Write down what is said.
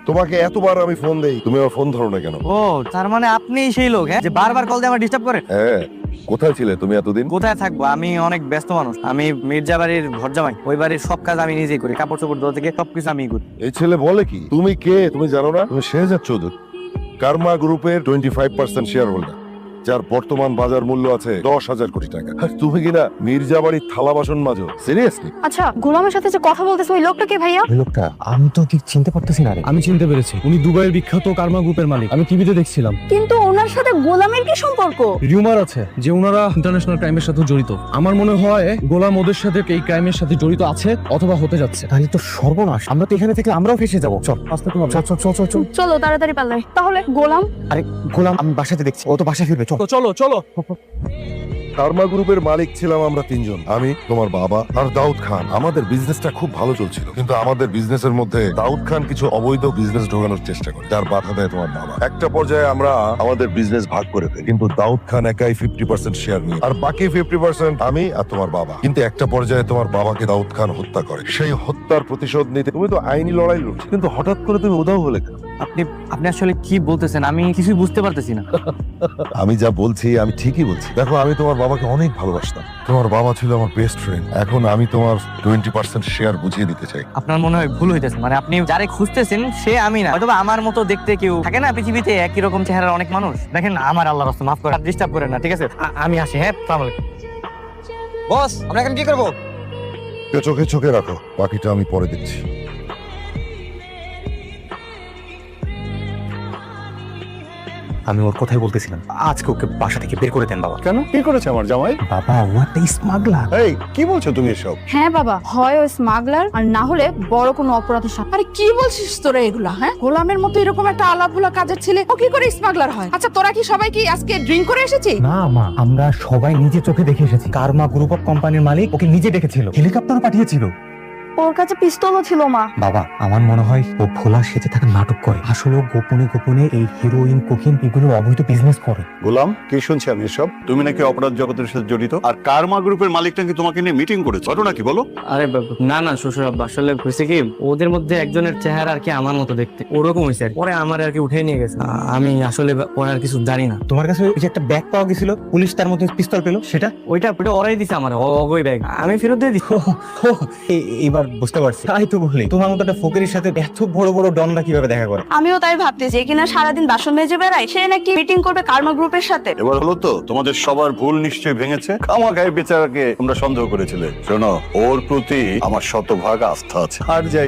তোমাকে এতবার আমি ফোন দেই, তুমি আমার ফোন ধরো না কেন? ও তার মানে আপনি সেই লোক হ্যাঁ যে বারবার কল দিয়ে আমার ডিস্টার্ব করে? হ্যাঁ, কোথায় ছিলে তুমি এতদিন? কোথায় থাকবো, আমি অনেক ব্যস্ত মানুষ। আমি মির্জা বাড়ির ঘর জামাই, ওই বাড়ির সব কাজ আমি নিজেই করি, কাপড় চোপড় ধোয়া থেকে সবকিছু আমি করি। এই ছেলে বলে কি? তুমি কে তুমি জানো না? তুমি শেহজাদ চৌধুরী, কার্মা গ্রুপের 25% শেয়ার হোল্ডার, যার বর্তমান বাজার মূল্য আছে 10,000 কোটি টাকা। আর তুমি কিনা মির্জা বাড়ির থালা বাসন মাজো? সিরিয়াসলি? আচ্ছা, গোলামের সাথে যে কথা বলতেছে ওই লোকটা কে ভাইয়া? ওই লোকটা আমি তো ঠিক চিনতে পারতেছি না রে। আমি চিনতে পেরেছি, উনি দুবাইয়ের বিখ্যাত কার্মা গ্রুপের মালিক। আমি টিভিতে দেখছিলাম। কিন্তু ওনার সাথে গোলামের কি সম্পর্ক? রিউমার আছে যে ওনারা ইন্টারন্যাশনাল ক্রাইমের সাথে জড়িত। আমার মনে হয় গোলাম ওদের সাথে এই ক্রাইমের সাথে জড়িত আছে অথবা হতে যাচ্ছে। তাহলে তো সর্বনাশ, আমরা তো এখানে থেকে আমরাও ফেসে যাবো। চল আস্তে করে চল চল চল চল চল। চলো তাড়াতাড়ি পাল্লাই। তাহলে গোলাম? আরে গোলাম আমি বাসাতে দেখছি, ও তো বাসা ফিরবে। চল তো চলো চলো। কার্মা গ্রুপের মালিক ছিলাম আমরা তিনজন, আমি, তোমার বাবা আর দাউদ খান। আমাদের বিজনেসটা খুব ভালো চলছিল, কিন্তু আমাদের বিজনেসের মধ্যে দাউদ খান কিছু অবৈধ বিজনেস ঢোকানোর চেষ্টা করে, যার বাধা দেয় তোমার বাবা। একটা পর্যায়ে আমরা আমাদের বিজনেস ভাগ করে ফেলি, কিন্তু দাউদ খান একাই 50% শেয়ার নিয়ে, আর বাকি 50% আমি আর তোমার বাবা। কিন্তু একটা পর্যায়ে তোমার বাবাকে দাউদ খান হত্যা করে। সেই হত্যার প্রতিশোধ নিতে তুমি তো আইনি লড়াই লড়ছো, কিন্তু হঠাৎ করে তুমি উধাও হলে কেন? আপনি আপনি আসলে কি বলতেছেন? আমি কিছুই বুঝতে পারতেছি না। আমি যা বলছি আমি ঠিকই বলছি। দেখো, আমি তোমার বাবাকে অনেক ভালোবাসতাম, তোমার বাবা ছিল আমার বেস্ট ফ্রেন্ড। এখন আমি তোমার 20% শেয়ার বুঝিয়ে দিতে চাই। আপনার মনে হয় ভুল হইতেছে, মানে আপনি যারে খুঁজতেছেন সে আমি না। হয়তো আমার মতো দেখতে কেউ থাকে না পৃথিবীতে, একই রকম চেহারার অনেক মানুষ। দেখেন আমার আল্লাহর রাস্তা মাফ করে, ডিস্টার্ব করেন না, ঠিক আছে? আমি আসি, হ্যাঁ, আসসালামু আলাইকুম। বস, আমরা এখন কি করবো? চোখে চোখে রাখো, বাকিটা আমি পরে দেখছি। আমি ওর কথাই বলতেছিলাম, আজকে ওকে বাসা থেকে বের করে দেন বাবা। কেন? কি করেছে আমার জামাই? বাবা ও একটা স্মাগলার। এই কি বলছো তুমি এসব? হ্যাঁ বাবা, হয় ও স্মাগলার আর না হলে বড় কোনো অপরাধের সাথে। আরে কি বলছিস তোরা এগুলা? হ্যাঁ, গোলামের মতো এরকম একটা আলাভুলা কাজের ছেলে ও কি করে স্মাগলার হয়? আচ্ছা, তোরা কি সবাই কি আজকে ড্রিঙ্ক করে এসেছিস? না মা, আমরা সবাই নিজে চোখে দেখে এসেছি। কার্মা গ্রুপ অফ কোম্পানির মালিক ওকে নিজে ডেকেছিল, হেলিকপ্টারও পাঠিয়েছিল। ওর কাছে পিস্তলও ছিল মা। বাবা আমার মনে হয় ও ভোলা সেজে থাকা নাটক করে, আসলে ও গোপনে গোপনে এই হিরোইন কোকেন এগুলোর অবৈধ বিজনেস করে। গোলাম, কি শুনছি আমি এসব? তুমি নাকি অপরাধ জগতের সাথে জড়িত, আর কার্মা গ্রুপের মালিক নাকি তোমাকে নিয়ে মিটিং করেছে। ঘটনা কি বলো? আরে না না শ্বশুর আব্বা, আসলে হয়েছে কি, ওদের মধ্যে একজনের চেহারা আর কি আমার মতো দেখতে, ওরকম হয়েছে। পরে আমার আর কি উঠে নিয়ে গেছে। আমি আসলে পরে আর কিছু জানি না। তোমার কাছে ওই যে একটা ব্যাগ পাওয়া গেছিল, পুলিশ তার মধ্যে পিস্তল পেলো, সেটা? ওইটা ওরাই দিছে আমার, অগই ব্যাগ, আমি ফেরত দিয়ে দিছি। এবার বুঝতে পারছি। তাই তো বলি, তোমার মতো একটা ফকিরের সাথে এত বড় বড় ডনরা কিভাবে দেখা করে। আমিও তাই ভাবতেছি, যে কিনা সারাদিন বাসন মেজে বেড়ায়, সে নাকি মিটিং করবে কার্মা গ্রুপের সাথে। এবার হলো তো, তোমাদের সবার ভুল নিশ্চয়ই ভেঙেছে। খামাখাই বেচারাকে তোমরা সন্দেহ করেছিলে। শোনো, ওর প্রতি আমার শতভাগ আস্থা আছে। আর যাই